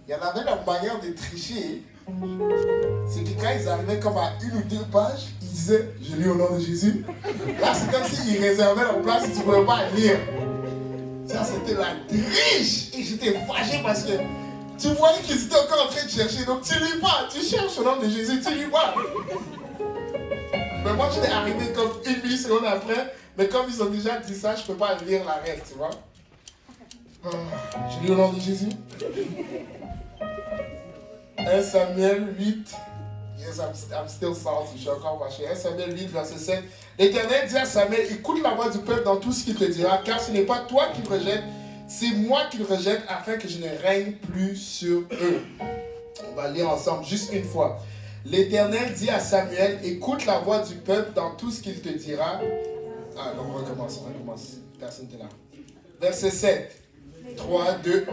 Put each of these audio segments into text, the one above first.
Il y en avait la manière de tricher. C'est que quand ils arrivaient comme à 1 ou 2 pages, ils disaient « Je lis au nom de Jésus ». Là, c'est comme s'ils réservaient leur place et tu ne pouvais pas lire. Ça, c'était la triche. Et j'étais fâché parce que tu voyais qu'ils étaient encore en train de chercher. Donc, tu lis pas. Tu cherches au nom de Jésus, tu lis pas. Mais moi, j'étais arrivé comme 1 milliseconde après. Mais comme ils ont déjà dit ça, je ne peux pas lire la reste, tu vois. Je lis au nom de Jésus. 1 Samuel 8. Yes, I'm still salty. Je suis encore fâché. 1 Samuel 8, verset 7. L'Éternel dit à Samuel, écoute la voix du peuple dans tout ce qu'il te dira, car ce n'est pas toi qui le rejettes, c'est moi qui le rejette, afin que je ne règne plus sur eux. On va lire ensemble juste une fois. L'Éternel dit à Samuel, écoute la voix du peuple dans tout ce qu'il te dira. Ah, donc on recommence. Personne n'est là. Verset 7. 3, 2,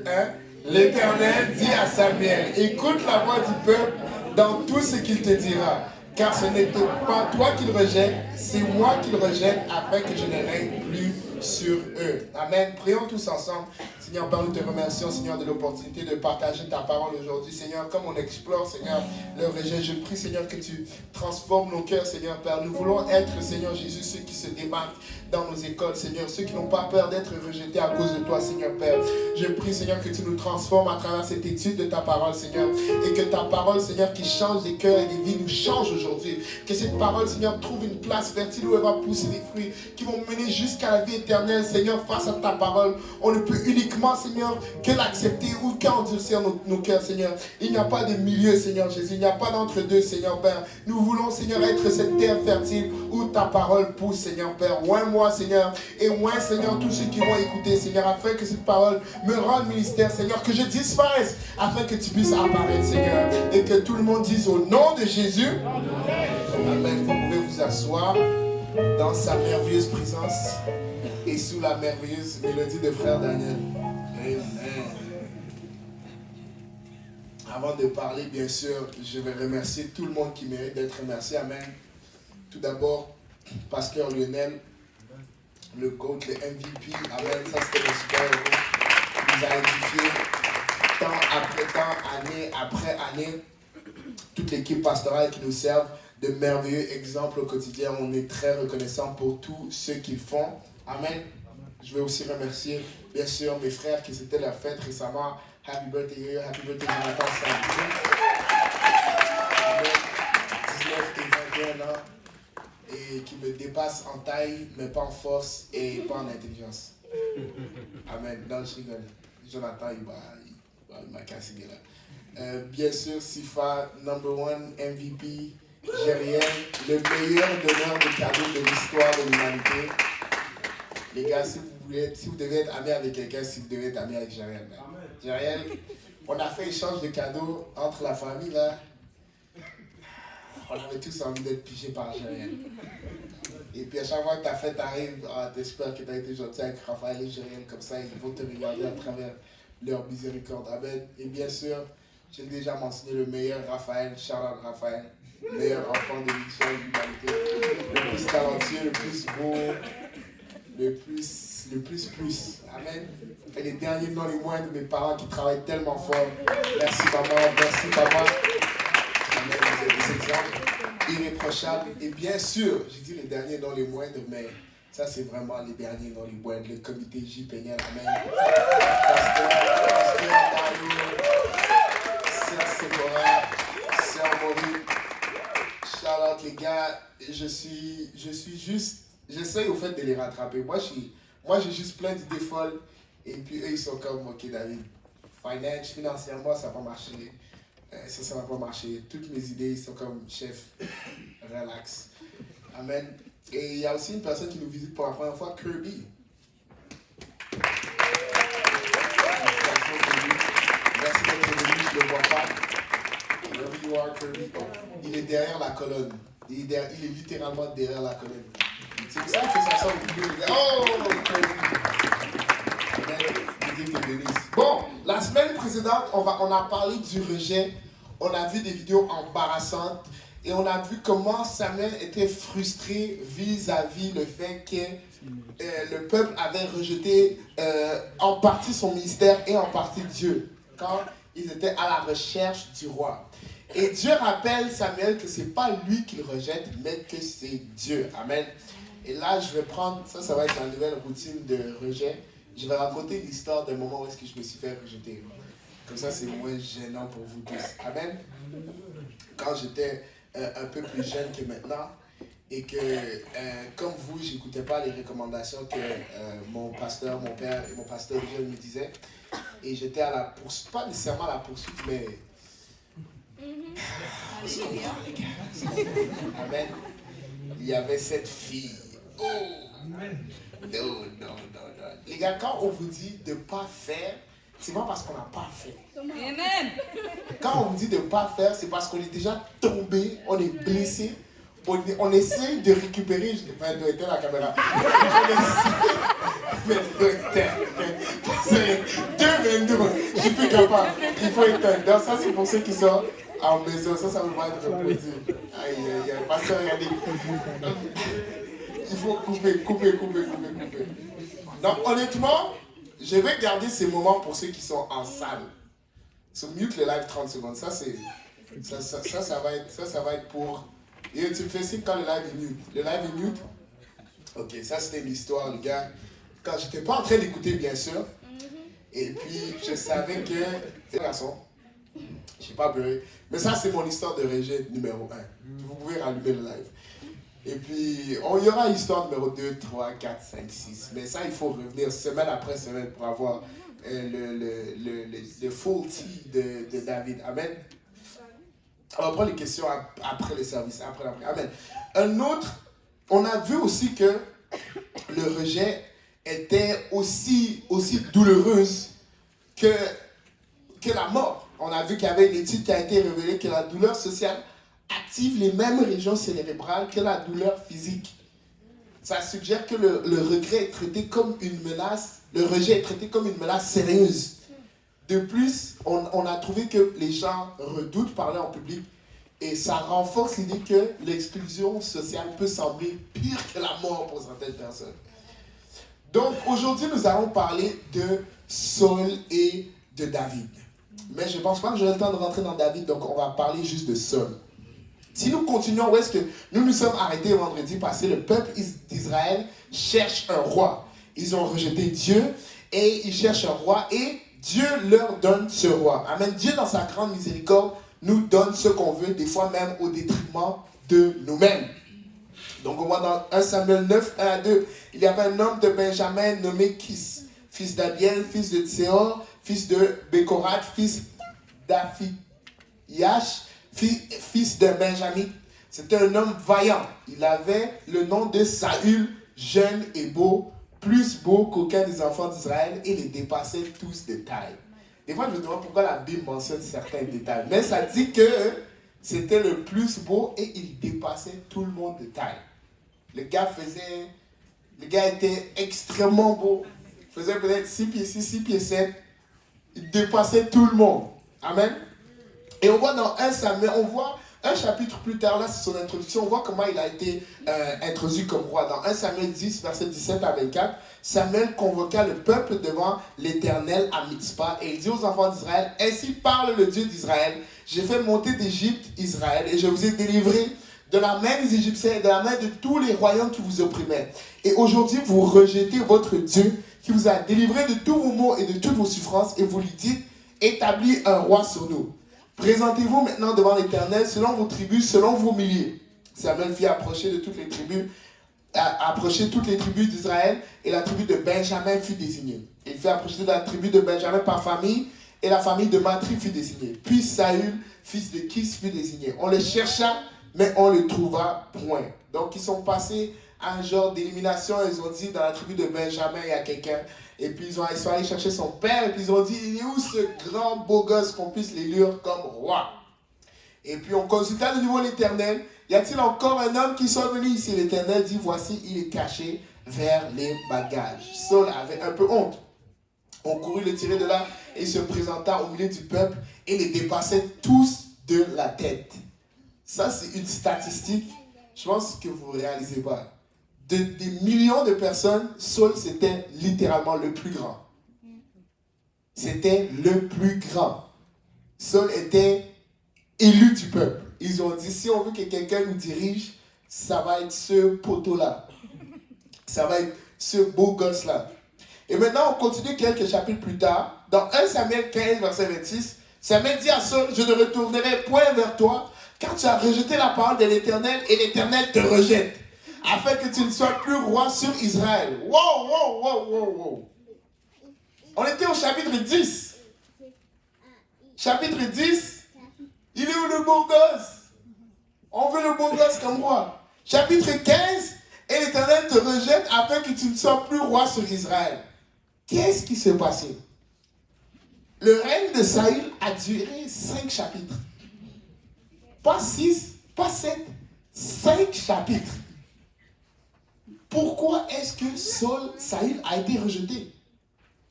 1. L'Éternel dit à Samuel, écoute la voix du peuple dans tout ce qu'il te dira, car ce n'est pas toi qui le rejettes, c'est moi qui le rejette, afin que je ne règne plus sur eux. Amen. Prions tous ensemble. Seigneur, Père, nous te remercions, Seigneur, de l'opportunité de partager ta parole aujourd'hui. Seigneur, comme on explore, Seigneur, le rejet, je prie, Seigneur, que tu transformes nos cœurs, Seigneur, Père. Nous voulons être, Seigneur Jésus, ceux qui se démarquent dans nos écoles, Seigneur, ceux qui n'ont pas peur d'être rejetés à cause de toi, Seigneur, Père. Je prie, Seigneur, que tu nous transformes à travers cette étude de ta parole, Seigneur, et que ta parole, Seigneur, qui change des cœurs et des vies, nous change aujourd'hui. Que cette parole, Seigneur, trouve une place fertile où elle va pousser des fruits qui vont mener jusqu'à la vie éternelle, Seigneur, face à ta parole. On ne peut uniquement, Seigneur, que l'accepter ou qu'endurcir nos cœurs, Seigneur. Il n'y a pas de milieu, Seigneur Jésus. Il n'y a pas d'entre-deux, Seigneur Père. Nous voulons, Seigneur, être cette terre fertile où ta parole pousse, Seigneur Père. Oint moi, Seigneur, et oint, Seigneur, tous ceux qui vont écouter, Seigneur, afin que cette parole me rende ministère, Seigneur, que je disparaisse, afin que tu puisses apparaître, Seigneur, et que tout le monde dise au nom de Jésus. Amen. Vous pouvez vous asseoir dans sa merveilleuse présence et sous la merveilleuse mélodie de frère Daniel. Amen. Avant de parler, bien sûr, je vais remercier tout le monde qui mérite d'être remercié. Amen. Tout d'abord, Pasteur Lionel, le GOAT, le MVP. Amen. Ça, c'était le super héros qui nous a édifié temps après temps, année après année. Toute l'équipe pastorale qui nous serve de merveilleux exemples au quotidien. On est très reconnaissant pour tout ce qu'ils font. Amen. Je vais aussi remercier, bien sûr, mes frères qui c'était leur fête récemment. Happy birthday, happy birthday, Jonathan Saint-Denis. 19 et 21 ans. Et qui me dépassent en taille, mais pas en force et pas en intelligence. Amen. Non, je rigole. Jonathan, il m'a cassé là. Bien sûr, Sifa, number 1 MVP, Jériel, le meilleur donneur de cadeaux de l'histoire de l'humanité. Les gars, si vous devez être amis avec quelqu'un, si vous devez être amis avec Jériel. Jériel, on a fait échange de cadeaux entre la famille là. On avait tous envie d'être pichés par Jériel. Et puis à chaque fois que ta fête arrive, t'espères que tu as été gentil avec Raphaël et Jériel, comme ça ils vont te regarder à travers leur miséricorde. Amen. Et bien sûr, j'ai déjà mentionné le meilleur Raphaël, Charles Raphaël, le meilleur enfant de l'histoire de l'humanité, le plus talentueux, le plus beau, le plus. Amen. Et les derniers, non les moindres, mes parents qui travaillent tellement fort. Merci maman, merci papa. Amen. Vous êtes des exemples irréprochables. Et bien sûr, j'ai dit les derniers, non les moindres, mais ça c'est vraiment les derniers, non les moindres. Le comité J. Peignel. Amen. Pasteur Dario, Sœur Sephora, Sœur Maurice. Shout out les gars. Je suis juste. J'essaye au fait de les rattraper. Moi, j'ai juste plein d'idées folles. Et puis, eux, ils sont comme, ok, David, financièrement, ça va pas marcher. Ça va pas marcher. Toutes mes idées, ils sont comme, chef, relax. Amen. Et il y a aussi une personne qui nous visite pour la première fois, Kirby. Merci d'être venu, je ne le vois pas. Wherever you are, Kirby. Il est derrière la colonne. Il est littéralement derrière la colonne. C'est pour ça qu'il fait ça au milieu. Oh, bon, la semaine précédente, on a parlé du rejet. On a vu des vidéos embarrassantes. Et on a vu comment Samuel était frustré vis-à-vis le fait que le peuple avait rejeté en partie son ministère et en partie Dieu, quand ils étaient à la recherche du roi. Et Dieu rappelle Samuel que ce n'est pas lui qu'il rejette, mais que c'est Dieu. Amen. Et là, je vais prendre, ça va être la nouvelle routine de rejet. Je vais raconter l'histoire d'un moment où est-ce que je me suis fait rejeter. Comme ça, c'est moins gênant pour vous tous. Amen. Quand j'étais un peu plus jeune que maintenant, et que, comme vous, je n'écoutais pas les recommandations que mon pasteur, mon père et mon pasteur jeune me disaient, et j'étais à la poursuite, pas nécessairement à la poursuite, mais... Amen. Il y avait cette fille. Oh! Non. Les gars, quand on vous dit de ne pas faire, c'est pas parce qu'on n'a pas fait. Amen. Quand on vous dit de ne pas faire, c'est parce qu'on est déjà tombé, on est blessé. On essaye de récupérer. Je dois éteindre la caméra. On essaye. 2,22. Je suis plus capable. Il faut éteindre. Donc, ça, c'est pour ceux qui sont en maison. Ça ne veut pas être reposé. Aïe, pasteur, regardez. Il faut couper. Donc, honnêtement, je vais garder ces moments pour ceux qui sont en salle. C'est mieux que le live 30 secondes. Ça va être pour... Et tu me fais signe quand le live est mute. Le live est mute? Ok, ça c'était l'histoire, les gars. Quand j'étais pas en train d'écouter, bien sûr. Et puis, je savais que... C'est garçon. Je n'ai pas pleuré. Mais ça, c'est mon histoire de rejet numéro 1. Vous pouvez rallumer le live. Et puis, il y aura histoire numéro 2, 3, 4, 5, 6. Mais ça, il faut revenir semaine après semaine pour avoir le full tea de David. Amen. On va prendre les questions après le service, après la prière. Amen. Un autre, on a vu aussi que le rejet était aussi douloureuse que la mort. On a vu qu'il y avait une étude qui a été révélée que la douleur sociale active les mêmes régions cérébrales que la douleur physique. Ça suggère que le regret est traité comme une menace, le rejet est traité comme une menace sérieuse. De plus, on a trouvé que les gens redoutent parler en public et ça renforce l'idée que l'exclusion sociale peut sembler pire que la mort pour certaines personnes. Donc aujourd'hui, nous allons parler de Saul et de David. Mais je ne pense pas que j'aurai le temps de rentrer dans David, donc on va parler juste de Saul. Si nous continuons, où est-ce que nous sommes arrêtés vendredi passé, le peuple d'Israël cherche un roi. Ils ont rejeté Dieu et ils cherchent un roi et Dieu leur donne ce roi. Amen. Dieu, dans sa grande miséricorde, nous donne ce qu'on veut, des fois même au détriment de nous-mêmes. Donc, on voit dans 1 Samuel 9, 1 à 2, il y avait un homme de Benjamin nommé Kis, fils d'Abiel, fils de Tséor, fils de Bécorat, fils d'Aphiyash, fils de Benjamin. C'était un homme vaillant. Il avait le nom de Saül, jeune et beau, plus beau qu'aucun des enfants d'Israël et les dépassait tous de taille. Des fois, je me demande pourquoi la Bible mentionne certains détails. Mais ça dit que c'était le plus beau et il dépassait tout le monde de taille. Le gars était extrêmement beau. Il faisait peut-être 6 pieds 6, 6 pieds 7. Il dépassait tout le monde. Amen. Et on voit dans 1 Samuel, on voit un chapitre plus tard, là c'est son introduction, on voit comment il a été introduit comme roi. Dans 1 Samuel 10, verset 17 à 24, Samuel convoqua le peuple devant l'Éternel à Mitzpah et il dit aux enfants d'Israël, « Ainsi parle le Dieu d'Israël, j'ai fait monter d'Égypte Israël et je vous ai délivré de la main des Égyptiens et de la main de tous les royaumes qui vous opprimaient. Et aujourd'hui, vous rejetez votre Dieu qui vous a délivré de tous vos maux et de toutes vos souffrances et vous lui dites, établis un roi sur nous. Présentez-vous maintenant devant l'Éternel selon vos tribus, selon vos milliers. » Samuel fit approcher toutes les tribus d'Israël et la tribu de Benjamin fut désignée. Il fit approcher la tribu de Benjamin par famille et la famille de Matri fut désignée. Puis Saül, fils de Kis, fut désigné. On le chercha, mais on ne le trouva point. Donc ils sont passés à un genre d'élimination. Ils ont dit dans la tribu de Benjamin, il y a quelqu'un. Et puis ils sont allés chercher son père. Et puis ils ont dit, il est où ce grand beau gosse qu'on puisse l'élire comme roi? Et puis on consulta de nouveau l'Éternel. Y a-t-il encore un homme qui soit venu ici? L'Éternel dit, voici, il est caché vers les bagages. Saul avait un peu honte. On courut le tirer de là et il se présenta au milieu du peuple et les dépassait tous de la tête. Ça, c'est une statistique, je pense que vous ne réalisez pas. des millions de personnes, Saul, c'était littéralement le plus grand. C'était le plus grand. Saul était élu du peuple. Ils ont dit, si on veut que quelqu'un nous dirige, ça va être ce poteau-là. Ça va être ce beau gosse-là. Et maintenant, on continue quelques chapitres plus tard. Dans 1 Samuel 15, verset 26, Samuel dit à Saul, je ne retournerai point vers toi, car tu as rejeté la parole de l'Éternel, et l'Éternel te rejette, afin que tu ne sois plus roi sur Israël. Wow, wow, wow, wow, wow. On était au chapitre 10. Chapitre 10, il est où le beau gosse? On veut le beau gosse comme roi. Chapitre 15, et l'Éternel te rejette afin que tu ne sois plus roi sur Israël. Qu'est-ce qui s'est passé? Le règne de Saül a duré 5 chapitres. Pas 6, pas 7, 5 chapitres. Pourquoi est-ce que Saül a été rejeté?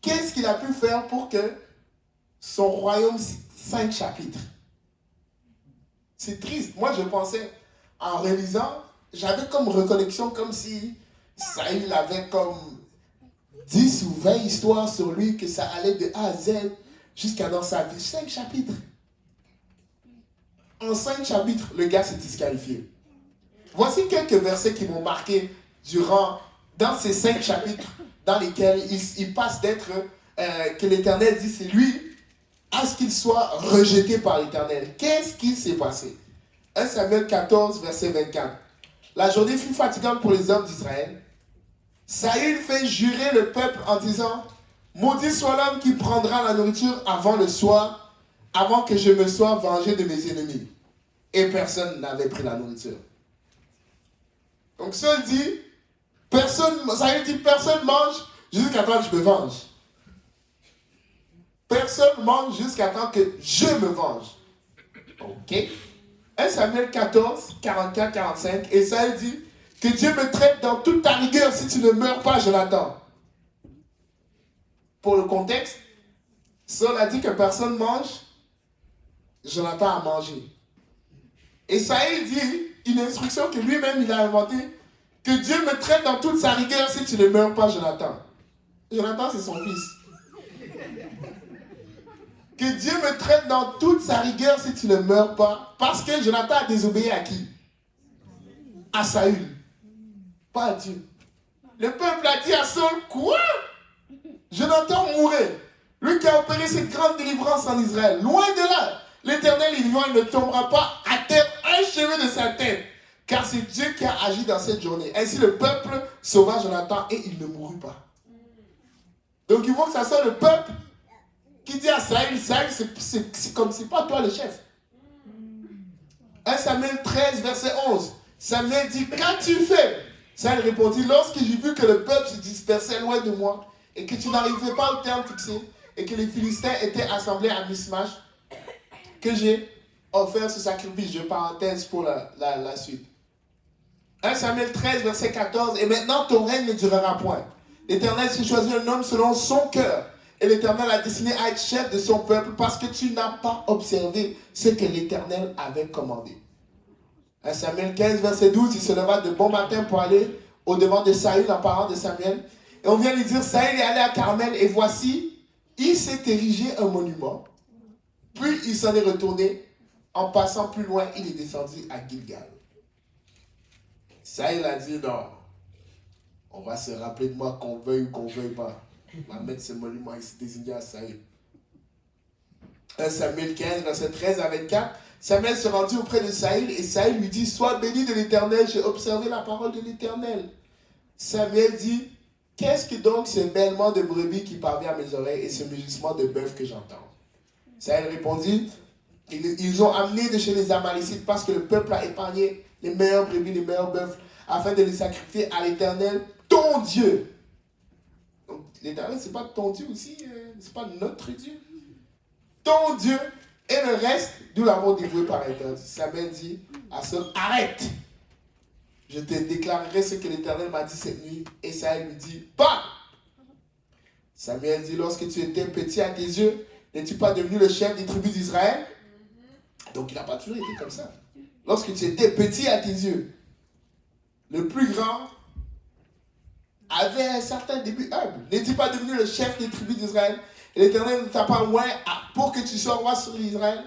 Qu'est-ce qu'il a pu faire pour que son royaume, 5 chapitres? C'est triste. Moi, je pensais, en relisant, j'avais comme recollection comme si Saül avait comme 10 ou 20 histoires sur lui, que ça allait de A à Z jusqu'à dans sa vie. 5 chapitres. En 5 chapitres, le gars s'est disqualifié. Voici quelques versets qui m'ont marqué dans ces 5 chapitres dans lesquels il passe d'être, que l'Éternel dit c'est lui, à ce qu'il soit rejeté par l'Éternel. Qu'est-ce qui s'est passé? 1 Samuel 14, verset 24. La journée fut fatigante pour les hommes d'Israël. Saül fait jurer le peuple en disant, maudit soit l'homme qui prendra la nourriture avant le soir, avant que je me sois vengé de mes ennemis. Et personne n'avait pris la nourriture. Donc Saül dit, personne mange jusqu'à temps que je me venge. Personne mange jusqu'à temps que je me venge. Ok. 1 Samuel 14, 44, 45. Et Saül dit, que Dieu me traite dans toute ta rigueur. Si tu ne meurs pas, je l'attends. Pour le contexte, Saul a dit que personne mange. Jonathan a mangé. Et Saül dit une instruction que lui-même il a inventée. Que Dieu me traite dans toute sa rigueur. Si tu ne meurs pas, Jonathan. Jonathan, c'est son fils. Que Dieu me traite dans toute sa rigueur si tu ne meurs pas. Parce que Jonathan a désobéi à qui? À Saül. Pas à Dieu. Le peuple a dit à Saul, quoi? Jonathan mourrait. Lui qui a opéré cette grande délivrance en Israël. Loin de là. L'Éternel est vivant, il ne tombera pas à terre un cheveu de sa tête. Car c'est Dieu qui a agi dans cette journée. Ainsi le peuple sauva Jonathan et il ne mourut pas. Donc il faut que ça soit le peuple qui dit à Saül, c'est comme c'est pas toi le chef. 1 Samuel 13, verset 11. Samuel dit, qu'as-tu fait? Saül répondit, lorsque j'ai vu que le peuple se dispersait loin de moi et que tu n'arrivais pas au terme fixé et que les Philistins étaient assemblés à Mismash, que j'ai offert ce sacrifice. Je parenthèse pour la suite. 1 Samuel 13, verset 14. Et maintenant ton règne ne durera point. L'Éternel s'est choisi un homme selon son cœur. Et l'Éternel a destiné à être chef de son peuple parce que tu n'as pas observé ce que l'Éternel avait commandé. 1 Samuel 15, verset 12, il se leva de bon matin pour aller au-devant de Saül, en parlant de Samuel. Et on vient lui dire, Saül est allé à Carmel et voici, il s'est érigé un monument. Puis il s'en est retourné. En passant plus loin, il est descendu à Gilgal. Saül a dit, non, on va se rappeler de moi qu'on veuille ou qu'on ne veuille pas. On va mettre ce monument ici désigné à Saül. 1 Samuel 15, verset 13 à 24. Samuel se rendit auprès de Saül et Saül lui dit, sois béni de l'Éternel, j'ai observé la parole de l'Éternel. Samuel dit, qu'est-ce que donc ce bêlement de brebis qui parvient à mes oreilles et ce mugissement de bœuf que j'entends? Saül répondit, ils ont amené de chez les Amalécites parce que le peuple a épargné les meilleurs brebis, les meilleurs bœufs, afin de les sacrifier à l'Éternel, ton Dieu. Donc l'Éternel, c'est pas ton Dieu aussi, c'est pas notre Dieu. Ton Dieu. Et le reste, nous l'avons dévoué par l'Éternel. Samuel dit à Saul, arrête. Je te déclarerai ce que l'Éternel m'a dit cette nuit. Et Saül lui dit, pas. Samuel dit, lorsque tu étais petit à tes yeux, n'es-tu pas devenu le chef des tribus d'Israël? Donc il n'a pas toujours été comme ça. Lorsque tu étais petit à tes yeux, le plus grand avait un certain début humble. N'es-tu pas devenu le chef des tribus d'Israël? Et l'Éternel ne t'a pas oint pour que tu sois roi sur Israël?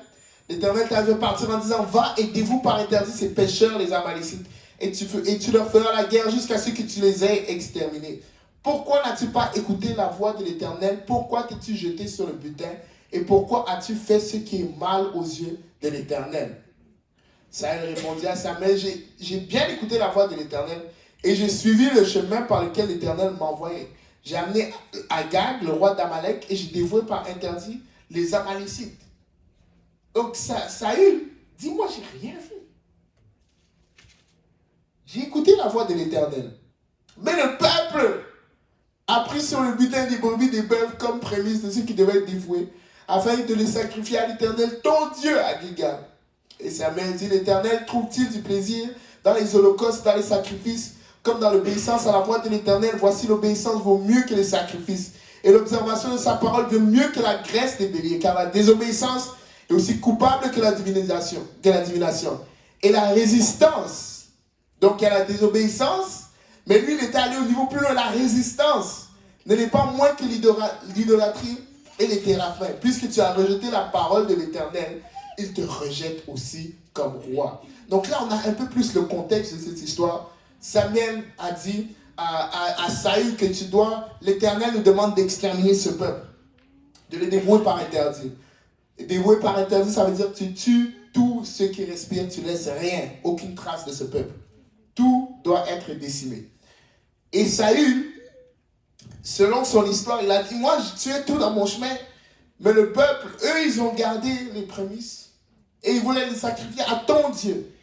L'Éternel t'a fait partir en disant, va et dévoue par interdit ces pécheurs, les Amalécites, et tu leur feras la guerre jusqu'à ce que tu les aies exterminés. Pourquoi n'as-tu pas écouté la voix de l'Éternel? Pourquoi t'es-tu jeté sur le butin? Et pourquoi as-tu fait ce qui est mal aux yeux de l'Éternel? Saül répondit à Samuel, j'ai bien écouté la voix de l'Éternel et j'ai suivi le chemin par lequel l'Éternel m'a envoyé. J'ai amené Agag, le roi d'Amalek, et j'ai dévoué par interdit les Amalécites. Donc Saül, dis-moi, j'ai rien fait. J'ai écouté la voix de l'Éternel. Mais le peuple a pris sur le butin des brebis des bœufs comme prémisse de ceux qui devaient être dévoués, afin de les sacrifier à l'Éternel, ton Dieu, à Gilgal. Et Samuel dit, l'Éternel trouve-t-il du plaisir dans les holocaustes, dans les sacrifices, comme dans l'obéissance à la voix de l'Éternel? Voici, l'obéissance vaut mieux que les sacrifices, et l'observation de sa parole vaut mieux que la graisse des béliers, car la désobéissance est aussi coupable que la divination. Et la résistance, donc il y a la désobéissance, mais lui il était allé au niveau plus loin, la résistance ne l'est pas moins que l'idolâtrie et les téraphins. Puisque tu as rejeté la parole de l'Éternel, il te rejette aussi comme roi. Donc là, on a un peu plus le contexte de cette histoire. Samuel a dit à Saül que l'Éternel nous demande d'exterminer ce peuple, de le dévouer par interdit. Et dévouer par interdit, ça veut dire que tu tues tout ce qui respire, tu laisses rien, aucune trace de ce peuple. Tout doit être décimé. Et Saül, selon son histoire, il a dit, moi, je tuais tout dans mon chemin, mais le peuple, eux, ils ont gardé les prémices. Et ils voulaient les sacrifier à ton Dieu.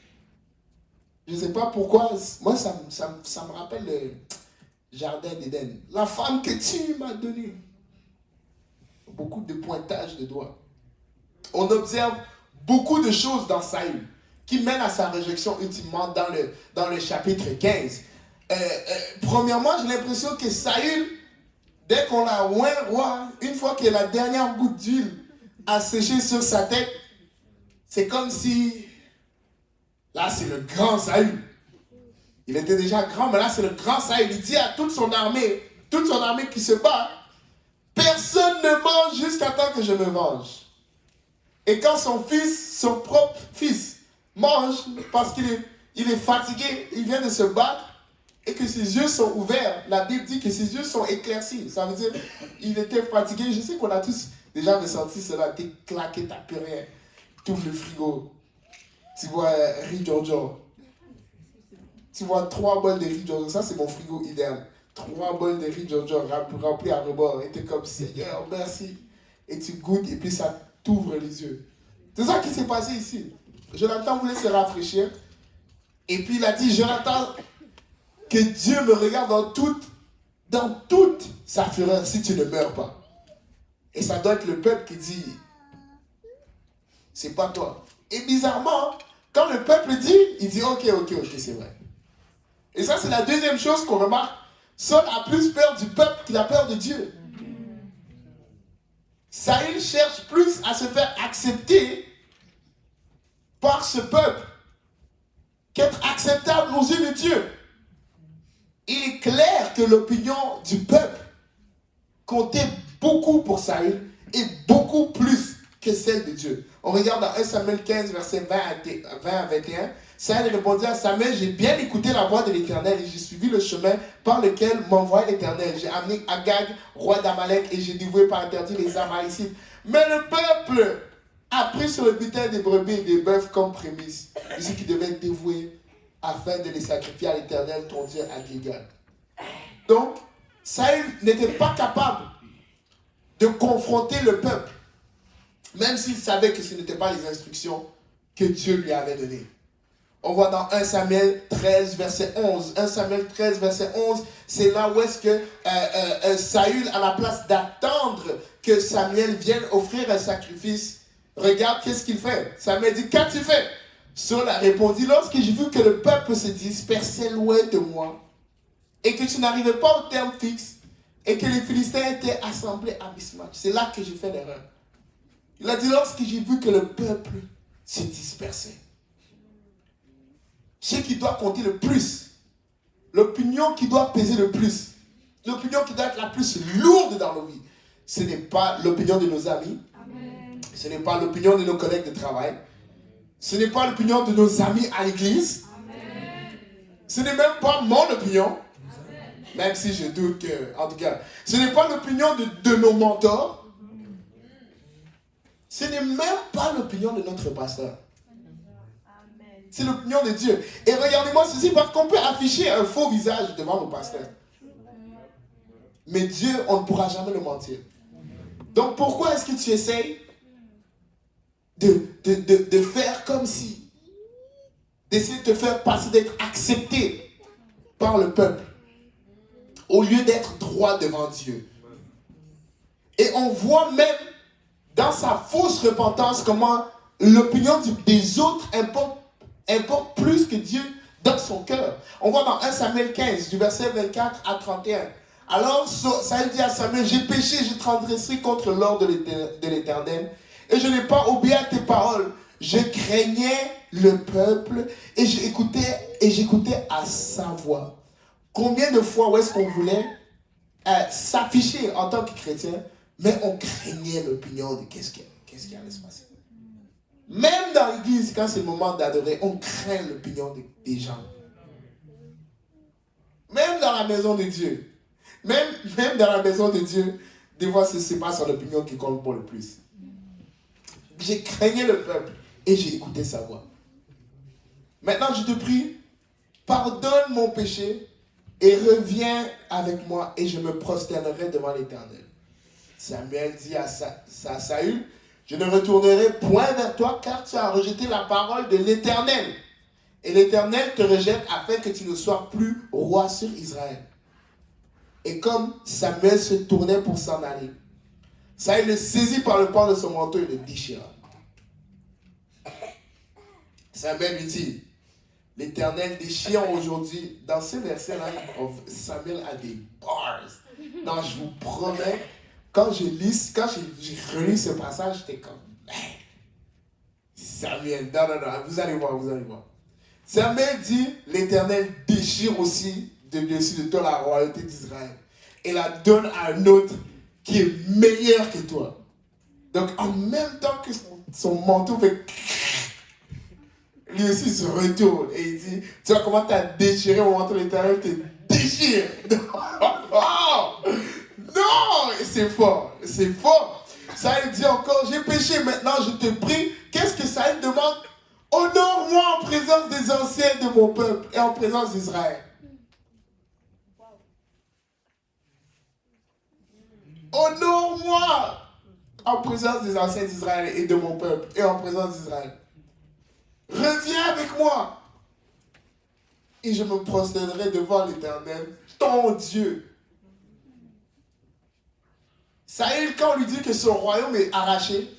Je ne sais pas pourquoi. Moi, ça me rappelle le jardin d'Éden. La femme que tu m'as donnée. Beaucoup de pointage de doigts. On observe beaucoup de choses dans Saül qui mènent à sa réjection ultimement dans le chapitre 15. Premièrement, j'ai l'impression que Saül, dès qu'on l'a oint roi, une fois que la dernière goutte d'huile a séché sur sa tête, c'est comme si, là c'est le grand Saül. Il était déjà grand, mais là c'est le grand Saül. Il dit à toute son armée qui se bat, personne ne mange jusqu'à temps que je me venge. Et quand son propre fils, mange parce qu'il est fatigué, il vient de se battre, et que ses yeux sont ouverts, la Bible dit que ses yeux sont éclaircis. Ça veut dire qu'il était fatigué. Je sais qu'on a tous déjà ressenti cela. T'es claqué, t'as plus rien. Tu ouvres le frigo. Tu vois riz Giorgio. Tu vois 3 bols de riz Giorgio. Ça, c'est mon frigo idéal. 3 bols de riz Giorgio remplis à rebord. Et t'es comme, Seigneur, merci. Et tu goûtes et puis ça t'ouvre les yeux. C'est ça qui s'est passé ici. Jonathan voulait se rafraîchir. Et puis il a dit, Jonathan, que Dieu me regarde dans toute sa fureur si tu ne meurs pas. Et ça doit être le peuple qui dit, c'est pas toi. Et bizarrement, quand le peuple dit, il dit, ok, c'est vrai. Et ça, c'est la deuxième chose qu'on remarque. Saul a plus peur du peuple qu'il a peur de Dieu. Saül cherche plus à se faire accepter par ce peuple qu'être acceptable aux yeux de Dieu. Il est clair que l'opinion du peuple comptait beaucoup pour Saül et beaucoup plus que celle de Dieu. On regarde dans 1 Samuel 15, versets 20 à 21. Saül répondit à Samuel, j'ai bien écouté la voix de l'Éternel et j'ai suivi le chemin par lequel m'envoie l'Éternel. J'ai amené Agag, roi d'Amalek, et j'ai dévoué par interdit les Amalécites. Mais le peuple a pris sur le butin des brebis et des bœufs comme prémisse, de ce qui devait être dévoué afin de les sacrifier à l'Éternel, ton Dieu, à Gilgal. Donc, Saül n'était pas capable de confronter le peuple, même s'il savait que ce n'étaient pas les instructions que Dieu lui avait données. On voit dans 1 Samuel 13, verset 11. 1 Samuel 13, verset 11, c'est là où est-ce que Saül, à la place d'attendre que Samuel vienne offrir un sacrifice, regarde qu'est-ce qu'il fait. Samuel dit, qu'as-tu fait? Saul a répondu, lorsque j'ai vu que le peuple se dispersait loin de moi, et que tu n'arrivais pas au terme fixe, et que les Philistins étaient assemblés à Mismach, c'est là que j'ai fait l'erreur. Il a dit, lorsque j'ai vu que le peuple se dispersait, ce qui doit compter le plus, l'opinion qui doit peser le plus, l'opinion qui doit être la plus lourde dans nos vies, ce n'est pas l'opinion de nos amis, amen. Ce n'est pas l'opinion de nos collègues de travail, ce n'est pas l'opinion de nos amis à l'église, amen. Ce n'est même pas mon opinion, amen. Même si je doute que, en tout cas, ce n'est pas l'opinion de nos mentors, ce n'est même pas l'opinion de notre pasteur. C'est l'opinion de Dieu. Et regardez-moi ceci, parce qu'on peut afficher un faux visage devant nos pasteurs. Mais Dieu, on ne pourra jamais le mentir. Donc pourquoi est-ce que tu essayes de faire comme si, d'essayer de te faire passer, d'être accepté par le peuple, au lieu d'être droit devant Dieu? Et on voit même dans sa fausse repentance comment l'opinion des autres importe plus que Dieu dans son cœur. On voit dans 1 Samuel 15, du verset 24 à 31. Alors Saül dit à Samuel, j'ai péché, j'ai transgressé contre l'ordre de l'Éternel, et je n'ai pas obéi à tes paroles. Je craignais le peuple, et j'écoutais à sa voix. Combien de fois où est-ce qu'on voulait s'afficher en tant que chrétien, mais on craignait l'opinion de qu'est-ce qui allait se passer. Même dans l'église, quand c'est le moment d'adorer, on craint l'opinion des gens. Même dans la maison de Dieu. Même dans la maison de Dieu, des fois, ce n'est pas son opinion qui compte pour le plus. J'ai craigné le peuple et j'ai écouté sa voix. Maintenant, je te prie, pardonne mon péché et reviens avec moi et je me prosternerai devant l'Éternel. Samuel dit à Saül, je ne retournerai point vers toi car tu as rejeté la parole de l'Éternel. Et l'Éternel te rejette afin que tu ne sois plus roi sur Israël. Et comme Samuel se tournait pour s'en aller, Saül le saisit par le pan de son manteau et le déchira. Samuel lui dit, l'Éternel déchire aujourd'hui. Dans ce verset-là, Samuel a des bars. Non, je vous promets, quand j'ai relu ce passage, j'étais comme, Samuel, non, vous allez voir. Samuel dit, l'Éternel déchire aussi de toi la royauté d'Israël et la donne à un autre qui est meilleur que toi. Donc, en même temps que son manteau fait, lui aussi se retourne et il dit, tu vois comment tu as déchiré mon manteau, l'Éternel te déchire. Non, c'est fort. Saül dit encore, j'ai péché, maintenant je te prie. Qu'est-ce que Saül demande? Honore-moi en présence des anciens de mon peuple et en présence d'Israël. Honore-moi en présence des anciens d'Israël et de mon peuple et en présence d'Israël. Reviens avec moi et je me prosternerai devant l'Éternel, ton Dieu. Saül, quand on lui dit que son royaume est arraché,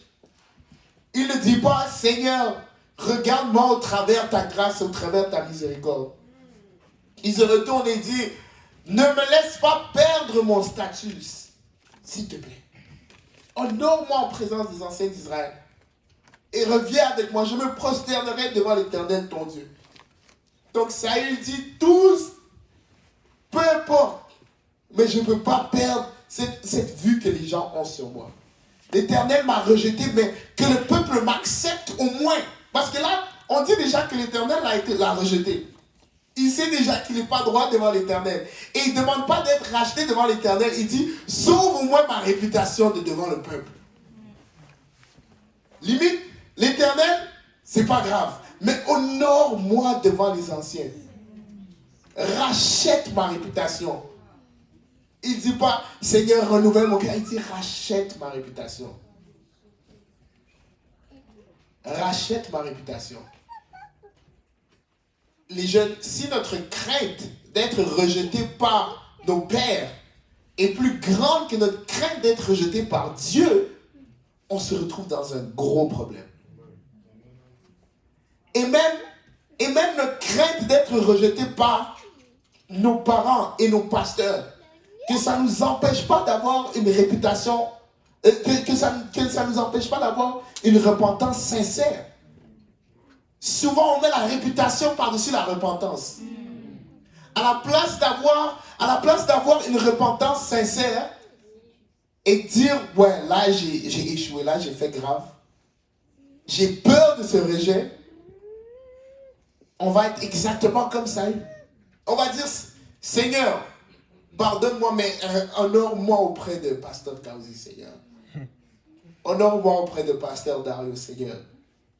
il ne dit pas, Seigneur, regarde-moi au travers ta grâce, au travers ta miséricorde. Il se retourne et dit, ne me laisse pas perdre mon statut, s'il te plaît. Honore-moi en présence des anciens d'Israël. Et reviens avec moi, je me prosternerai devant l'Éternel, ton Dieu. Donc Saül dit, tous, peu importe, mais je ne peux pas perdre cette vue que les gens ont sur moi. L'Éternel m'a rejeté, mais que le peuple m'accepte au moins. Parce que là, on dit déjà que l'Éternel l'a rejeté. Il sait déjà qu'il n'est pas droit devant l'Éternel. Et il ne demande pas d'être racheté devant l'Éternel. Il dit, sauve au moins ma réputation de devant le peuple. Limite, l'Éternel, c'est pas grave. Mais honore-moi devant les anciens. Rachète ma réputation. Il ne dit pas, Seigneur, renouvelle mon cœur. Il dit, rachète ma réputation. Rachète ma réputation. Les jeunes, si notre crainte d'être rejeté par nos pères est plus grande que notre crainte d'être rejeté par Dieu, on se retrouve dans un gros problème. Et même notre crainte d'être rejeté par nos parents et nos pasteurs, que ça ne nous empêche pas d'avoir une réputation, que ça ne nous empêche pas d'avoir une repentance sincère. Souvent, on met la réputation par-dessus la repentance. À la place d'avoir une repentance sincère et dire, ouais, là j'ai échoué, là j'ai fait grave. J'ai peur de ce rejet. On va être exactement comme ça. On va dire, Seigneur, pardonne-moi, mais honore-moi auprès de Pasteur Kausi, Seigneur. Honore-moi auprès de Pasteur Dario, Seigneur.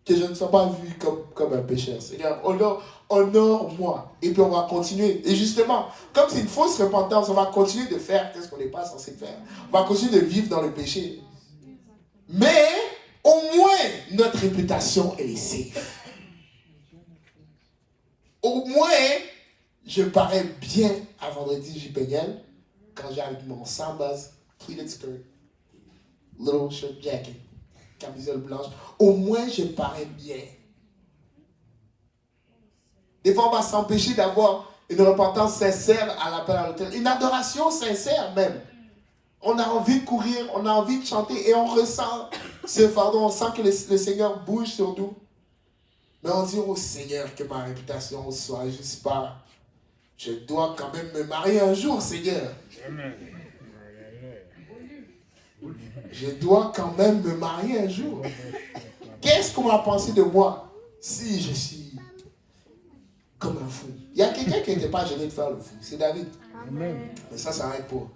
Que je ne sois pas vu comme un pécheur, Seigneur. Honore-moi. Et puis on va continuer. Et justement, comme c'est une fausse repentance, on va continuer de faire ce qu'on n'est pas censé faire. On va continuer de vivre dans le péché. Mais, au moins, notre réputation, elle est safe. Au moins, je parais bien à vendredi J-Péniel quand j'ai avec mon sambas, pleated skirt, little shirt jacket, camisole blanche. Au moins, je parais bien. Des fois, on va s'empêcher d'avoir une repentance sincère à l'appel à l'autel. Une adoration sincère même. On a envie de courir, on a envie de chanter et on ressent ce fardeau. On sent que le Seigneur bouge sur nous. Mais on dit au Seigneur que ma réputation soit juste pas. Je dois quand même me marier un jour, Seigneur. Je dois quand même me marier un jour. Qu'est-ce qu'on va penser de moi si je suis comme un fou? Il y a quelqu'un qui n'était pas gêné de faire le fou. C'est David. Amen. Mais ça arrête pour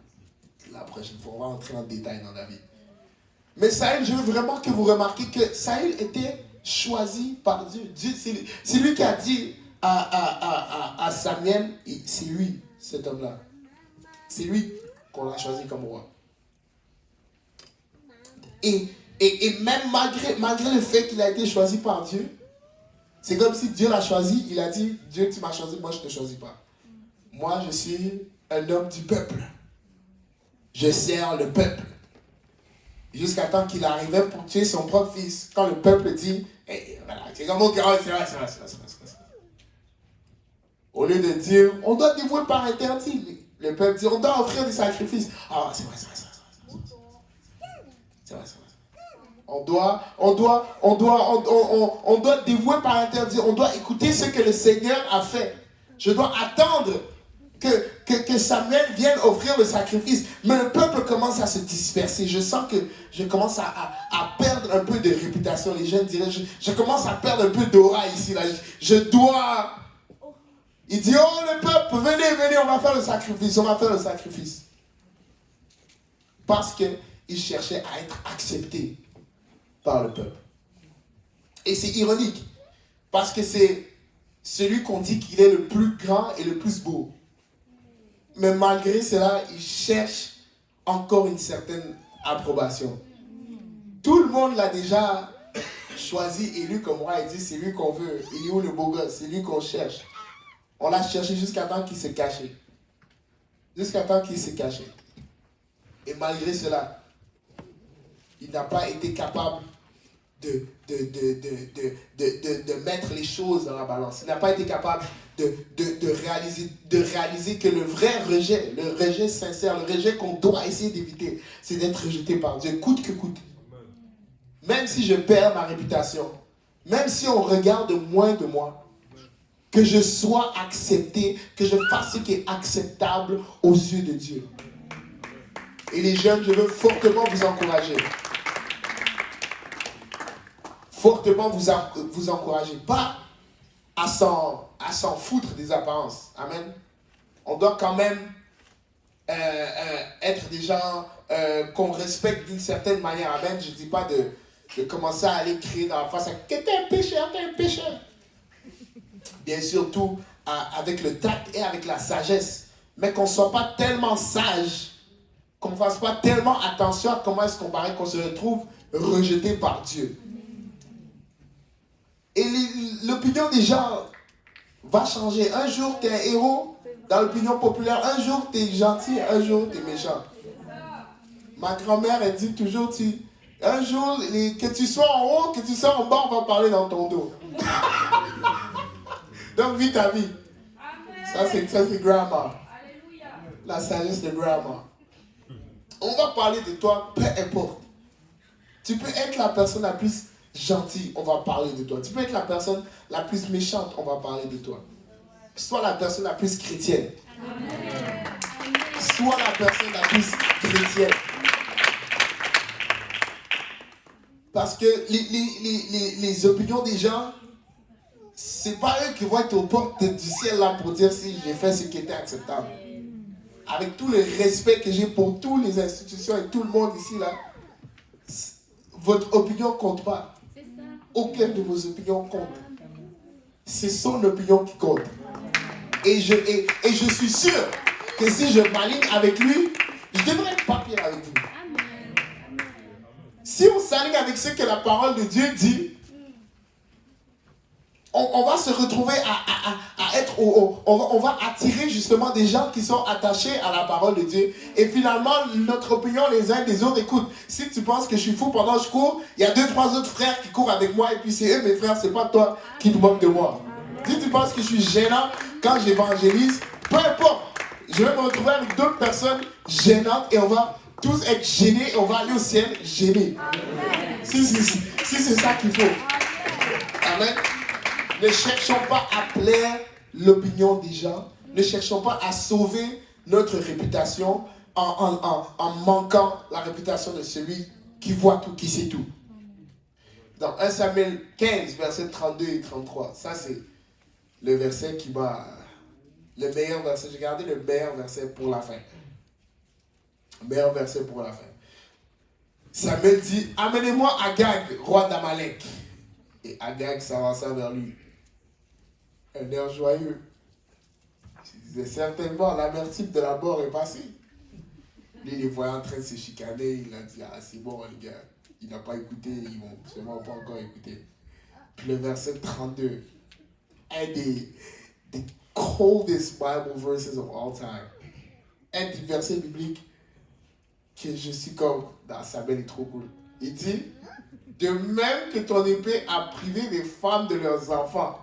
la prochaine fois. On va entrer en détail dans David. Mais Saül, je veux vraiment que vous remarquiez que Saül était choisi par Dieu. C'est lui qui a dit à Samuel, c'est lui, cet homme-là. C'est lui qu'on a choisi comme roi. Et même malgré le fait qu'il a été choisi par Dieu, c'est comme si Dieu l'a choisi, il a dit, Dieu tu m'as choisi, moi je ne te choisis pas. Moi je suis un homme du peuple. Je sers le peuple. Jusqu'à temps qu'il arrivait pour tuer son propre fils. Quand le peuple dit, hey, voilà, c'est comme c'est vrai. Au lieu de dire, on doit dévouer par interdit. Le peuple dit, on doit offrir des sacrifices. Ah, c'est vrai. On doit dévouer par interdit. On doit écouter ce que le Seigneur a fait. Je dois attendre que Samuel vienne offrir le sacrifice. Mais le peuple commence à se disperser. Je sens que je commence à perdre un peu de réputation. Les jeunes diraient, je commence à perdre un peu d'aura ici. Là. Je dois... Il dit, oh le peuple, venez, on va faire le sacrifice. Parce qu'il cherchait à être accepté par le peuple. Et c'est ironique. Parce que c'est celui qu'on dit qu'il est le plus grand et le plus beau. Mais malgré cela, il cherche encore une certaine approbation. Tout le monde l'a déjà choisi, élu comme roi. Il dit, c'est lui qu'on veut. Il est où le beau gosse? C'est lui qu'on cherche. On l'a cherché jusqu'à temps qu'il se cachait. Et malgré cela, il n'a pas été capable de mettre les choses dans la balance. Il n'a pas été capable de réaliser que le vrai rejet, le rejet sincère, le rejet qu'on doit essayer d'éviter, c'est d'être rejeté par Dieu, coûte que coûte. Même si je perds ma réputation, même si on regarde moins de moi, que je sois accepté, que je fasse ce qui est acceptable aux yeux de Dieu. Et les jeunes, je veux fortement vous encourager. Fortement vous encourager. Pas à s'en foutre des apparences. Amen. On doit quand même être des gens qu'on respecte d'une certaine manière. Amen. Je ne dis pas de commencer à aller crier dans la face que t'es un pécheur, Bien sûr, tout avec le tact et avec la sagesse. Mais qu'on ne soit pas tellement sage, qu'on ne fasse pas tellement attention à comment est-ce qu'on paraît, qu'on se retrouve rejeté par Dieu. Et l'opinion des gens va changer. Un jour, tu es un héros dans l'opinion populaire. Un jour, tu es gentil. Un jour, tu es méchant. Ma grand-mère, elle dit toujours, un jour, que tu sois en haut, que tu sois en bas, on va parler dans ton dos. Donc, vis ta vie. Ça, c'est grandma. La sagesse de grandma. On va parler de toi, peu importe. Tu peux être la personne la plus gentille, on va parler de toi. Tu peux être la personne la plus méchante, on va parler de toi. sois la personne la plus chrétienne. Sois la personne la plus chrétienne. Parce que les opinions des gens, c'est pas eux qui vont être aux portes du ciel là pour dire si j'ai fait ce qui était acceptable. Avec tout le respect que j'ai pour toutes les institutions et tout le monde ici là, votre opinion compte pas. Aucune de vos opinions compte. C'est son opinion qui compte. Et je suis sûr que si je m'aligne avec lui, je devrais être pas pire avec vous. Si on s'aligne avec ce que la parole de Dieu dit, on va se retrouver à être, on va attirer justement des gens qui sont attachés à la parole de Dieu. Et finalement, notre opinion les uns des autres, écoute, si tu penses que je suis fou pendant que je cours, il y a 2-3 autres frères qui courent avec moi et puis c'est eux mes frères, c'est pas toi qui te moques de moi. Si tu penses que je suis gênant quand j'évangélise, peu importe, je vais me retrouver avec d'autres personnes gênantes et on va tous être gênés et on va aller au ciel gênés. Si c'est ça qu'il faut. Amen. Ne cherchons pas à plaire l'opinion des gens. Ne cherchons pas à sauver notre réputation en manquant la réputation de celui qui voit tout, qui sait tout. Dans 1 Samuel 15, versets 32 et 33, ça c'est le verset qui m'a... Le meilleur verset, j'ai gardé le meilleur verset pour la fin. Le meilleur verset pour la fin. Samuel dit, amenez-moi Agag, roi d'Amalek. Et Agag s'avança vers lui. Un air joyeux. Il disait, certainement, l'amertume de la mort est passée. Lui, les voyait en train de se chicaner. Il a dit, ah, c'est bon, les gars. Il n'a pas écouté. Ils vont sûrement pas encore écouter. Puis le verset 32. Un des coldest Bible verses of all time. Un des versets bibliques que je suis comme, dans Samuel est trop cool. Il dit, de même que ton épée a privé les femmes de leurs enfants,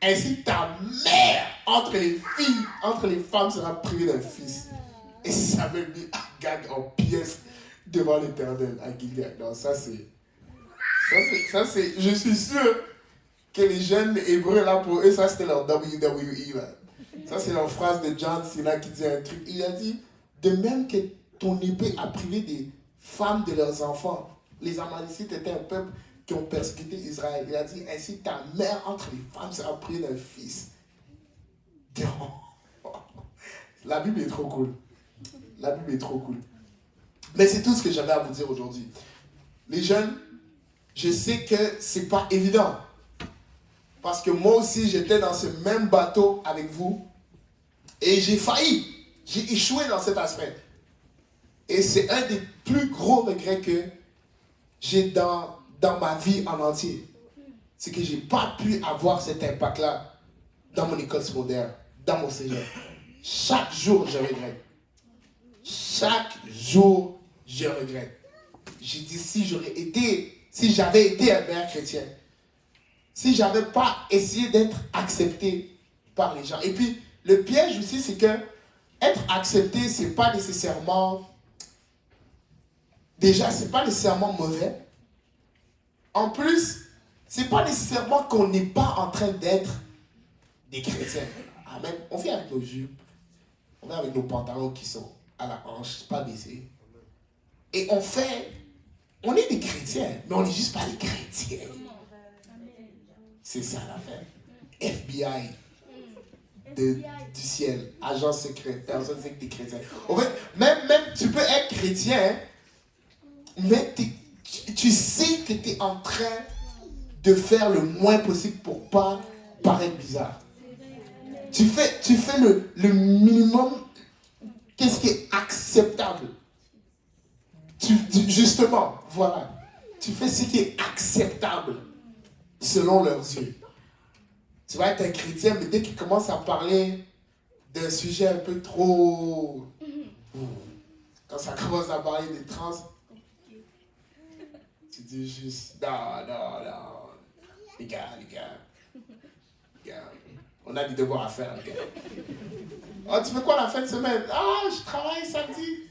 ainsi ta mère entre les femmes sera privée d'un fils. Et Samuel mit Agag en pièces devant l'Éternel à Gilgal. Non, ça c'est, je suis sûr que les jeunes hébreux là pour eux, ça c'était leur WWE là. Ça c'est leur phrase de John Cena qui dit un truc. Il a dit, de même que ton épée a privé des femmes de leurs enfants. Les Amalécites étaient un peuple qui ont persécuté Israël. Il a dit, ainsi ta mère entre les femmes sera privée d'un fils. La Bible est trop cool. La Bible est trop cool. Mais c'est tout ce que j'avais à vous dire aujourd'hui. Les jeunes, je sais que c'est pas évident. Parce que moi aussi, j'étais dans ce même bateau avec vous. Et j'ai failli. J'ai échoué dans cet aspect. Et c'est un des plus gros regrets que j'ai dans ma vie en entier. C'est que je n'ai pas pu avoir cet impact-là dans mon école secondaire, dans mon cégep. Chaque jour, je regrette. Chaque jour, je regrette. J'ai dit, si j'avais été un meilleur chrétien, si je n'avais pas essayé d'être accepté par les gens. Et puis, le piège aussi, c'est que être accepté, c'est pas nécessairement... Déjà, c'est pas nécessairement mauvais. En plus, c'est pas nécessairement qu'on n'est pas en train d'être des chrétiens. Amen. On vient avec nos jupes, on vient avec nos pantalons qui sont à la hanche, pas baissés. Et on est des chrétiens, mais on n'est juste pas des chrétiens. C'est ça l'affaire. FBI du ciel, agent secret, personne ne sait que tu es chrétien. En fait, même tu peux être chrétien, mais tu sais que tu es en train de faire le moins possible pour pas paraître bizarre. Tu fais le minimum. Qu'est-ce qui est acceptable? Justement, voilà. Tu fais ce qui est acceptable selon leurs yeux. Tu vas être un chrétien, mais dès qu'il commence à parler d'un sujet un peu trop... Quand ça commence à parler des trans, tu dis juste, non. Les gars. On a des devoirs à faire, les gars. Oh, tu fais quoi la fin de semaine? Ah, je travaille samedi.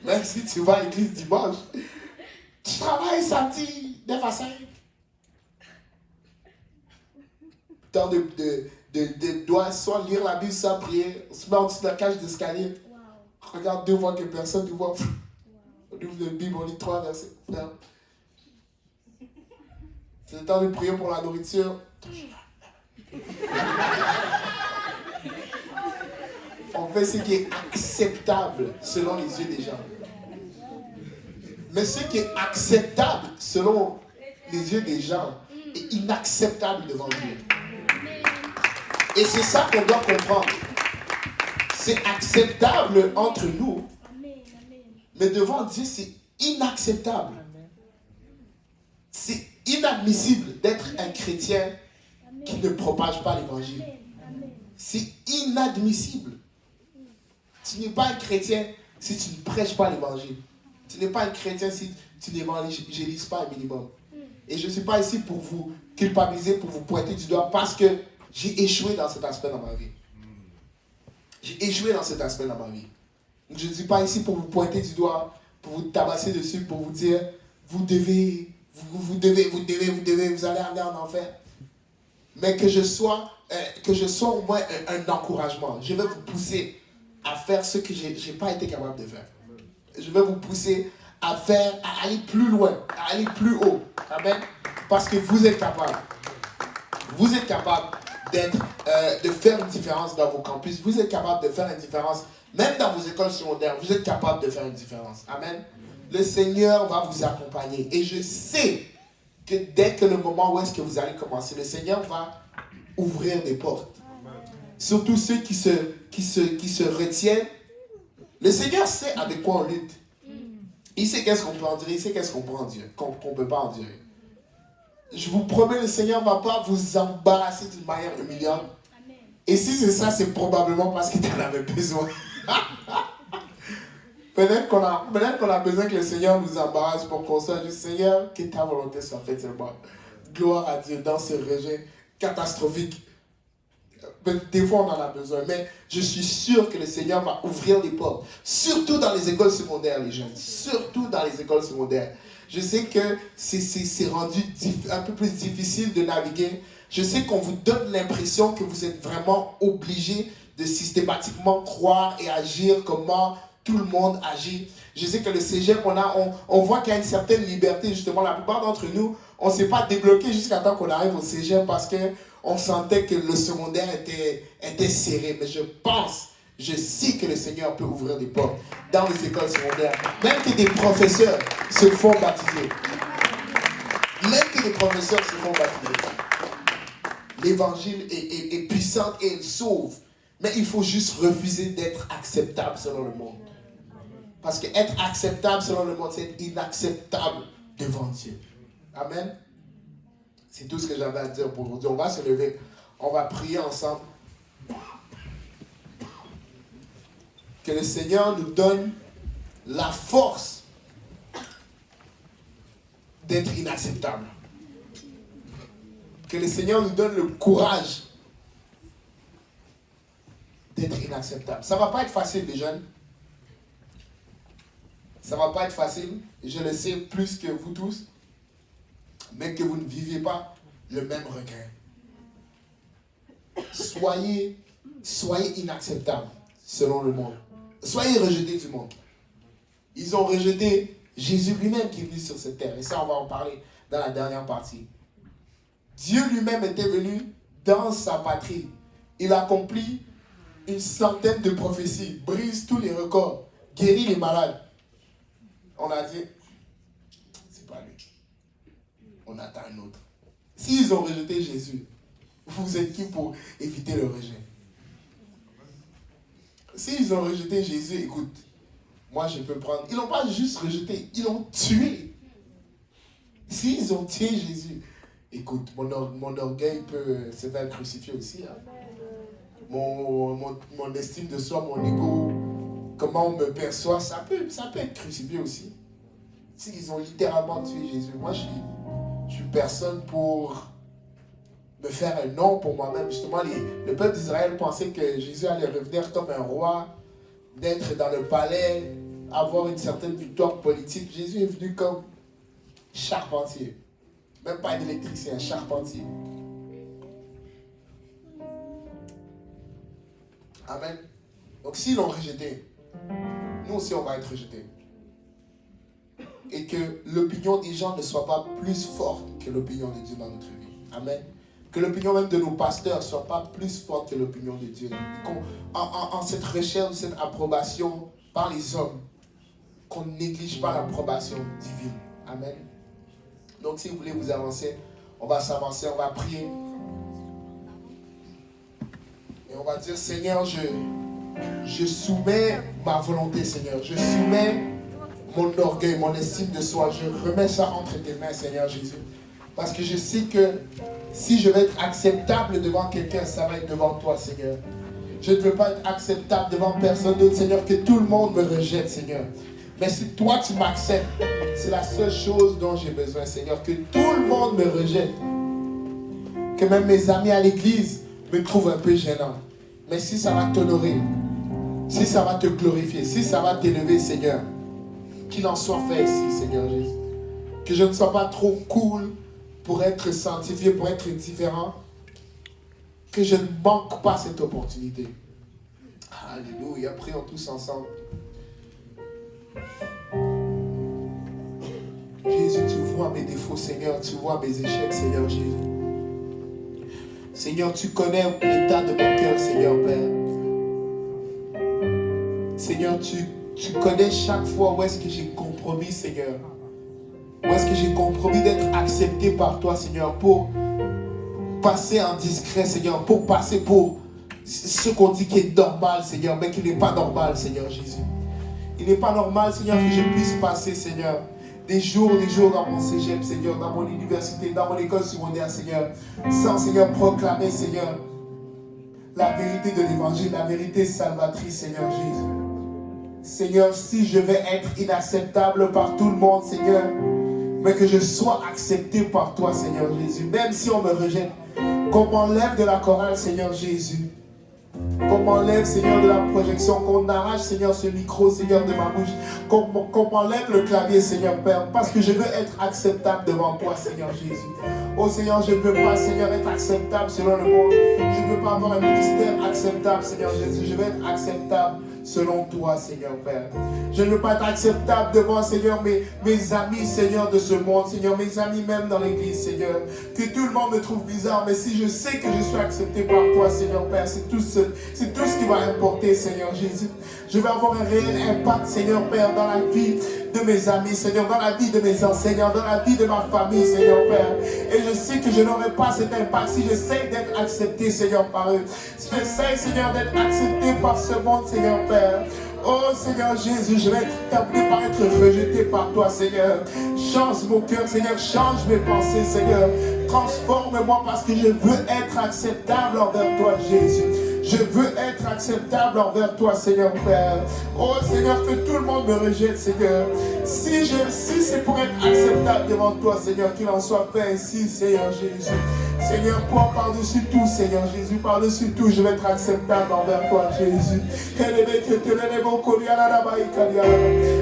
Même si tu vas à l'église dimanche, tu travailles samedi, 9 à 5. temps doit soit lire la Bible, soit prier. On se met en dessous de la cage d'escalier. On regarde 2 fois que personne nous voit. On ouvre la Bible, on lit 3 versets. C'est le temps de prier pour la nourriture. On fait ce qui est acceptable selon les yeux des gens. Mais ce qui est acceptable selon les yeux des gens est inacceptable devant Dieu. Et c'est ça qu'on doit comprendre. C'est acceptable entre nous, mais devant Dieu, c'est inacceptable. C'est inadmissible d'être un chrétien qui ne propage pas l'évangile. C'est inadmissible. Tu n'es pas un chrétien si tu ne prêches pas l'évangile. Tu n'es pas un chrétien si tu n'évangélises pas un minimum. Et je ne suis pas ici pour vous culpabiliser, pour vous pointer du doigt, parce que j'ai échoué dans cet aspect dans ma vie. J'ai échoué dans cet aspect dans ma vie. Donc je ne suis pas ici pour vous pointer du doigt, pour vous tabasser dessus, pour vous dire, vous allez aller en enfer. Mais que je sois au moins un encouragement. Je vais vous pousser à faire ce que je n'ai pas été capable de faire. Je vais vous pousser à aller plus loin, à aller plus haut. Amen. Parce que vous êtes capable. Vous êtes capable de faire une différence dans vos campus. Vous êtes capable de faire une différence, même dans vos écoles secondaires. Vous êtes capable de faire une différence. Amen. Le Seigneur va vous accompagner. Et je sais que dès que le moment où est-ce que vous allez commencer, le Seigneur va ouvrir des portes. Surtout ceux qui se retiennent. Le Seigneur sait avec quoi on lutte. Il sait qu'est-ce qu'on peut endurer, il sait qu'est-ce qu'on peut endurer, qu'on ne peut pas endurer. Je vous promets, le Seigneur ne va pas vous embarrasser d'une manière humiliante. Et si c'est ça, c'est probablement parce qu'il en avait besoin. Peut-être qu'on a besoin que le Seigneur nous embarrasse pour qu'on soit juste, Seigneur, que ta volonté soit faite seulement. Gloire à Dieu dans ce rejet catastrophique. Des fois, on en a besoin, mais je suis sûr que le Seigneur va ouvrir des portes. Surtout dans les écoles secondaires, les jeunes. Surtout dans les écoles secondaires. Je sais que c'est rendu un peu plus difficile de naviguer. Je sais qu'on vous donne l'impression que vous êtes vraiment obligé de systématiquement croire et agir comment tout le monde agit. Je sais que le cégep, on voit qu'il y a une certaine liberté. Justement, la plupart d'entre nous, on ne s'est pas débloqué jusqu'à temps qu'on arrive au cégep parce qu'on sentait que le secondaire était serré. Mais je sais que le Seigneur peut ouvrir des portes dans les écoles secondaires. Même que des professeurs se font baptiser. Même que des professeurs se font baptiser. L'évangile est puissant et il sauve. Mais il faut juste refuser d'être acceptable selon le monde. Parce qu'être acceptable selon le monde, c'est être inacceptable devant Dieu. Amen. C'est tout ce que j'avais à dire pour aujourd'hui. On va se lever. On va prier ensemble. Que le Seigneur nous donne la force d'être inacceptable. Que le Seigneur nous donne le courage d'être inacceptable. Ça ne va pas être facile, les jeunes. Ça ne va pas être facile. Je le sais plus que vous tous. Mais que vous ne viviez pas le même regret. Soyez inacceptables selon le monde. Soyez rejetés du monde. Ils ont rejeté Jésus lui-même qui est venu sur cette terre. Et ça, on va en parler dans la dernière partie. Dieu lui-même était venu dans sa patrie. Il accomplit une centaine de prophéties, brise tous les records, guérit les malades. On a dit, c'est pas lui. On attend un autre. S'ils ont rejeté Jésus, vous êtes qui pour éviter le rejet? S'ils ont rejeté Jésus, écoute, moi je peux prendre. Ils n'ont pas juste rejeté, ils l'ont tué. S'ils ont tué Jésus, écoute, mon orgueil peut se faire crucifier aussi. Hein. Mon estime de soi, mon ego, comment on me perçoit, ça peut être crucifié aussi. S'ils ont littéralement tué Jésus, moi je suis personne pour me faire un nom pour moi-même. Justement, le peuple d'Israël pensait que Jésus allait revenir comme un roi, d'être dans le palais, avoir une certaine victoire politique. Jésus est venu comme charpentier. Même pas un électricien, un charpentier. Amen. Donc s'ils l'ont rejeté, nous aussi on va être rejetés. Et que l'opinion des gens ne soit pas plus forte que l'opinion de Dieu dans notre vie. Amen. Que l'opinion même de nos pasteurs ne soit pas plus forte que l'opinion de Dieu. En cette recherche, cette approbation par les hommes, qu'on ne néglige pas l'approbation divine. Amen. Donc si vous voulez vous avancer, on va s'avancer, on va prier. Et on va dire, Seigneur, je soumets ma volonté, Seigneur. Je soumets mon orgueil, mon estime de soi. Je remets ça entre tes mains, Seigneur Jésus. Parce que je sais que si je vais être acceptable devant quelqu'un, ça va être devant toi, Seigneur. Je ne veux pas être acceptable devant personne d'autre, Seigneur, que tout le monde me rejette, Seigneur. Mais si toi, tu m'acceptes, c'est la seule chose dont j'ai besoin, Seigneur. Que tout le monde me rejette. Que même mes amis à l'église me trouvent un peu gênant. Mais si ça va t'honorer, si ça va te glorifier, si ça va t'élever, Seigneur, qu'il en soit fait ici, Seigneur Jésus. Que je ne sois pas trop cool pour être sanctifié, pour être différent. Que je ne manque pas cette opportunité. Alléluia. Prions tous ensemble. Jésus, tu vois mes défauts, Seigneur. Tu vois mes échecs, Seigneur Jésus. Seigneur, tu connais l'état de mon cœur, Seigneur Père. Seigneur, tu connais chaque fois où est-ce que j'ai compromis, Seigneur. Où est-ce que j'ai compromis d'être accepté par toi, Seigneur, pour passer en discret, Seigneur, pour passer pour ce qu'on dit qui est normal, Seigneur, mais qui n'est pas normal, Seigneur Jésus. Il n'est pas normal, Seigneur, que je puisse passer, Seigneur, des jours dans mon cégep, Seigneur, dans mon université, dans mon école secondaire, Seigneur, sans, Seigneur, proclamer, Seigneur, la vérité de l'évangile, la vérité salvatrice, Seigneur Jésus. Seigneur, si je vais être inacceptable par tout le monde, Seigneur, mais que je sois accepté par toi, Seigneur Jésus, même si on me rejette, qu'on m'enlève de la chorale, Seigneur Jésus, qu'on m'enlève, Seigneur, de la projection, qu'on arrache, Seigneur, ce micro, Seigneur, de ma bouche, qu'on m'enlève le clavier, Seigneur Père, parce que je veux être acceptable devant toi, Seigneur Jésus. Oh Seigneur, je ne veux pas, Seigneur, être acceptable selon le monde. Je ne veux pas avoir un ministère acceptable, Seigneur Jésus. Je veux être acceptable selon toi, Seigneur Père. Je ne veux pas être acceptable devant, Seigneur, mes amis, Seigneur, de ce monde, Seigneur, mes amis même dans l'église, Seigneur. Que tout le monde me trouve bizarre, mais si je sais que je suis accepté par toi, Seigneur Père, c'est tout ce qui va importer, Seigneur Jésus. Je vais avoir un réel impact, Seigneur Père, dans la vie de mes amis, Seigneur, dans la vie de mes enseignants, dans la vie de ma famille, Seigneur Père. Et je sais que je n'aurai pas cet impact si j'essaie d'être accepté, Seigneur, par eux. Si j'essaie, Seigneur, d'être accepté par ce monde, Seigneur Père. Oh Seigneur Jésus, je vais être terminé par être rejeté par toi, Seigneur. Change mon cœur, Seigneur, change mes pensées, Seigneur. Transforme-moi parce que je veux être acceptable envers toi, Jésus. Je veux être acceptable envers toi, Seigneur Père. Oh Seigneur, que tout le monde me rejette, Seigneur. Si c'est pour être acceptable devant toi, Seigneur, qu'il en soit fait ainsi, Seigneur Jésus. Seigneur, toi, par-dessus tout, Seigneur Jésus, par-dessus tout, je vais être acceptable envers toi, Jésus.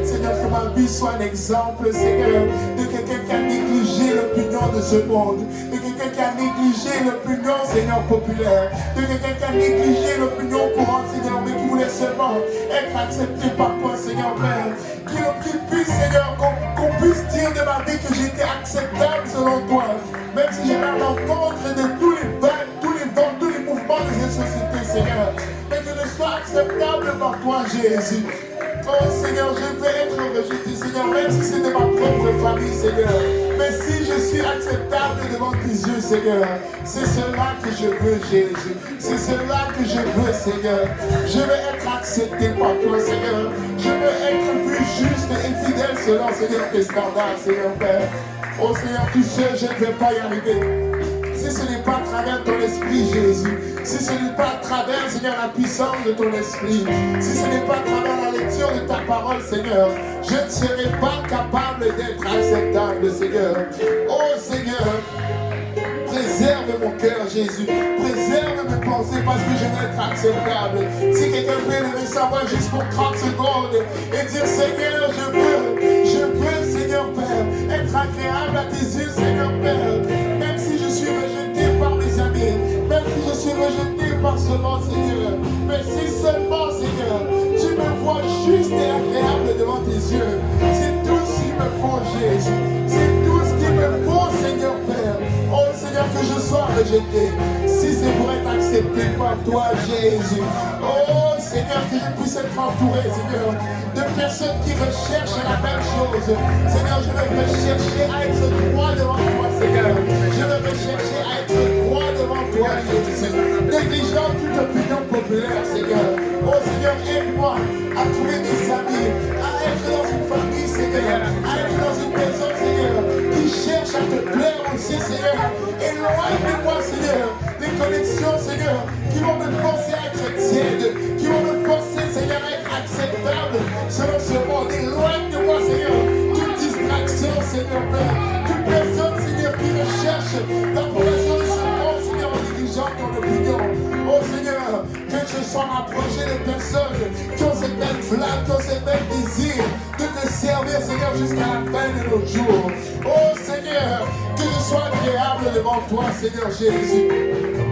Seigneur, que ma vie soit un exemple, Seigneur, de quelqu'un qui a négligé l'opinion de ce monde, de quelqu'un qui a négligé l'opinion, Seigneur, populaire, de quelqu'un qui a négligé l'opinion courante, Seigneur, mais qui voulait seulement être accepté par toi, Seigneur Père. Qu'il puisse, Seigneur, qu'on puisse dire de ma vie que j'étais acceptable selon toi, même si j'ai à l'encontre de tous les vagues, tous les vents, tous les mouvements de cette société, Seigneur, mais que je sois acceptable par toi, Jésus. Oh Seigneur, je veux être rejeté, Seigneur, même si c'est de ma propre famille, Seigneur. Mais si je suis acceptable devant tes yeux, Seigneur, c'est cela que je veux, Jésus. C'est cela que je veux, Seigneur. Je veux être accepté par toi, Seigneur. Je veux être vu juste et fidèle selon, Seigneur, tes standards, Seigneur Père. Oh Seigneur, tu sais, je ne vais pas y arriver. Si ce n'est pas à travers ton esprit, Jésus, si ce n'est pas à travers, Seigneur, la puissance de ton esprit, si ce n'est pas à travers la lecture de ta parole, Seigneur, je ne serai pas capable d'être acceptable, Seigneur. Oh Seigneur, préserve mon cœur, Jésus. Préserve mes pensées parce que je veux être acceptable. Si quelqu'un peut lever sa voix juste pour 30 secondes et dire, Seigneur, je veux, Seigneur Père, être agréable à tes yeux, Seigneur Père. Même si je suis rejeté par mes amis, même si je suis rejeté par ce monde, Seigneur. Mais si juste et agréable devant tes yeux. C'est tout ce qu'il me faut, Jésus. C'est tout ce qu'il me faut, Seigneur Père. Oh Seigneur, que je sois rejeté. Si c'est pour être accepté par toi, Jésus. Oh Seigneur, que je puisse être entouré, Seigneur, de personnes qui recherchent la même chose. Seigneur, je veux rechercher à être droit devant toi, Seigneur. Je veux rechercher à être droit devant toi, Jésus. Négligeant toute opinion populaire, Seigneur. Oh Seigneur, aide-moi à trouver des amis, à être dans une famille, Seigneur, à être dans une maison, Seigneur, qui cherche à te plaire aussi, Seigneur. Éloigne-moi, Seigneur, des connexions, Seigneur, qui vont me forcer à être tiède, qui vont me forcer, Seigneur, à être acceptable selon ce monde. Éloigne-moi, Seigneur, toute distraction, Seigneur Père, toute personne, Seigneur, qui recherche l'approbation de ce monde, Seigneur, en négligeant ton opinion. Oh Seigneur, que je sois rapproché de personnes qui ont cette même flamme, qui ont cette même désir de te servir, Seigneur, jusqu'à la fin de nos jours. Oh Seigneur, que je sois agréable devant toi, Seigneur Jésus.